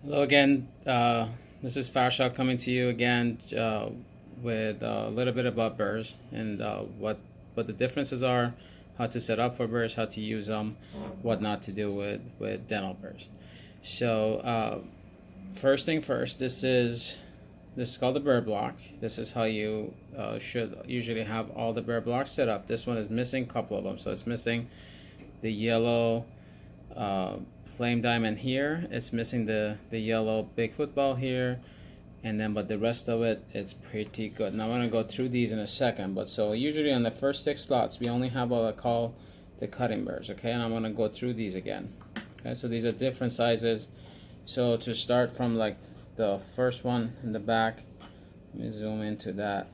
Hello again. This is Farshad coming to you again with a little bit about Burs and what the differences are, how to set up for Burs, how to use them, what not to do with dental Burs. So first thing first, this is called the Bur block. This is how you should usually have all the Bur blocks set up. This one is missing a couple of them, so it's missing the yellow uh, flame diamond here. It's missing the yellow big football here, and then but the rest of it it's pretty good. Now I'm gonna go through these in a second, but so usually on the first 6 slots we only have what I call the cutting burrs. Okay, and I'm gonna go through these again. Okay, so these are different sizes. So to start from like the first one in the back, let me zoom into that.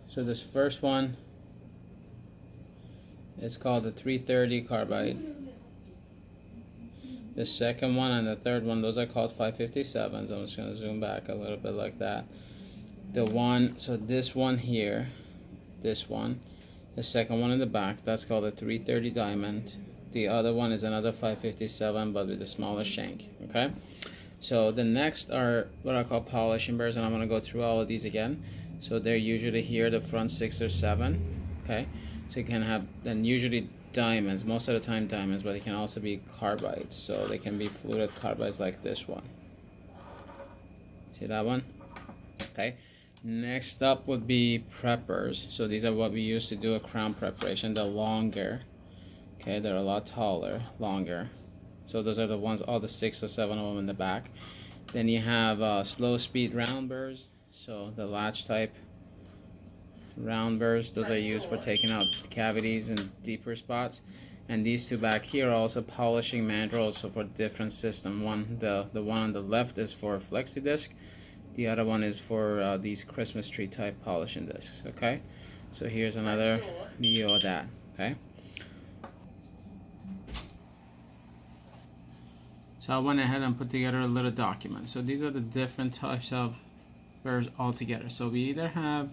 So this first one, it's called the 330 carbide. The second one and the third one, those are called 557s. I'm just going to zoom back a little bit like that. The one, so this one here, this one, the second one in the back, that's called a 330 diamond. The other one is another 557, but with a smaller shank. Okay, so the next are what I call polishing burrs, and I'm going to go through all of these again. So they're usually here, the front 6 or 7. Okay, so you can have, then usually diamonds, most of the time diamonds, but it can also be carbides. So they can be fluted carbides like this one. See that one? Okay. Next up would be preppers. So these are what we use to do a crown preparation. The longer. Okay, they're a lot taller, longer. So those are the ones, all the 6 or 7 of them in the back. Then you have slow speed round burrs. So the latch type round burrs, those are used for taking out cavities and deeper spots. And these two back here are also polishing mandrels, so for different system. The one on the left is for flexi disc, the other one is for these Christmas tree type polishing discs. Okay, so here's another view of that. Okay, so I went ahead and put together a little document. So these are the different types of burrs all together. So we either have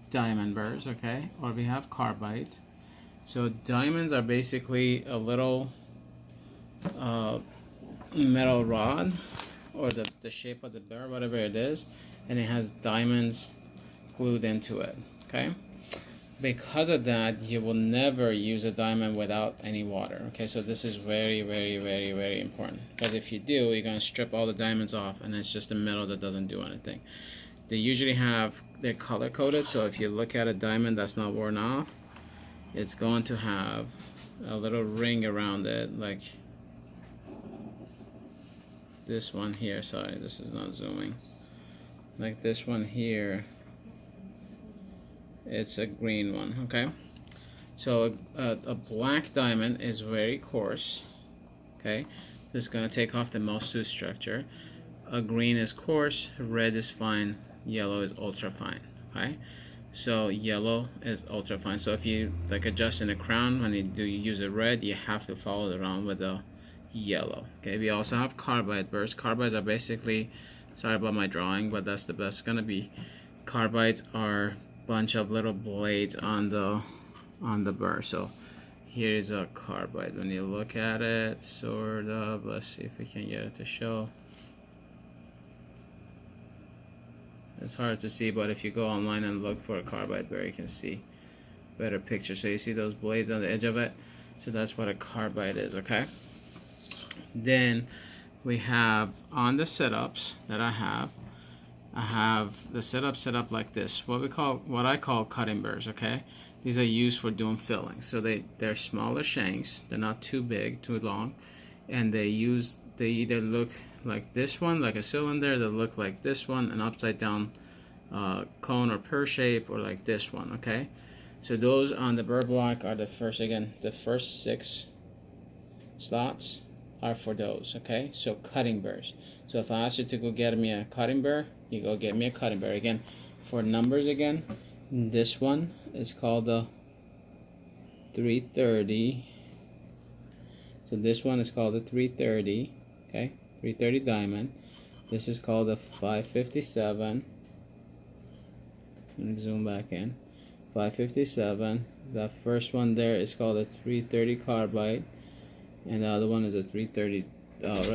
diamond burrs, okay, or we have carbide. So diamonds are basically a little metal rod, or the shape of the burr, whatever it is, and it has diamonds glued into it. Okay, because of that, you will never use a diamond without any water. Okay, so this is very, very, very, very important, because if you do, you're going to strip all the diamonds off and it's just a metal that doesn't do anything. They usually have, they're color coded, so if you look at a diamond that's not worn off, it's going to have a little ring around it, like this one here. Sorry, this is not zooming. Like this one here, it's a green one. Okay, so a black diamond is very coarse. Okay, so it's going to take off the most tooth structure. A green is coarse, red is fine, yellow is ultra fine. Okay, so yellow is ultra fine. So if you like adjusting the crown, when you use a red, you have to follow it around with a yellow. Okay, we also have carbide burrs. Carbides are basically, sorry about my drawing, but that's the best gonna be. Carbides are a bunch of little blades on the burr. So here's a carbide. When you look at it, sort of, let's see if we can get it to show. It's hard to see, but if you go online and look for a carbide burr, you can see better picture. So you see those blades on the edge of it? So that's what a carbide is, okay? Then we have on the setups that I have the setup set up like this. What I call cutting burrs, okay? These are used for doing filling. So they're smaller shanks, they're not too big, too long, and they either look like this one, like a cylinder, they look like this one, an upside down cone or pear shape, or like this one. Okay, so those on the burr block are the first 6 slots are for those. Okay, so cutting burrs. So if I ask you to go get me a cutting burr, you go get me a cutting burr. Again, for numbers again, this one is called the 330. So this one is called the 330. Okay, 330 diamond. This is called a 557. Let me zoom back in. 557. The first one there is called a 330 carbide. and the other one is a 330. Right.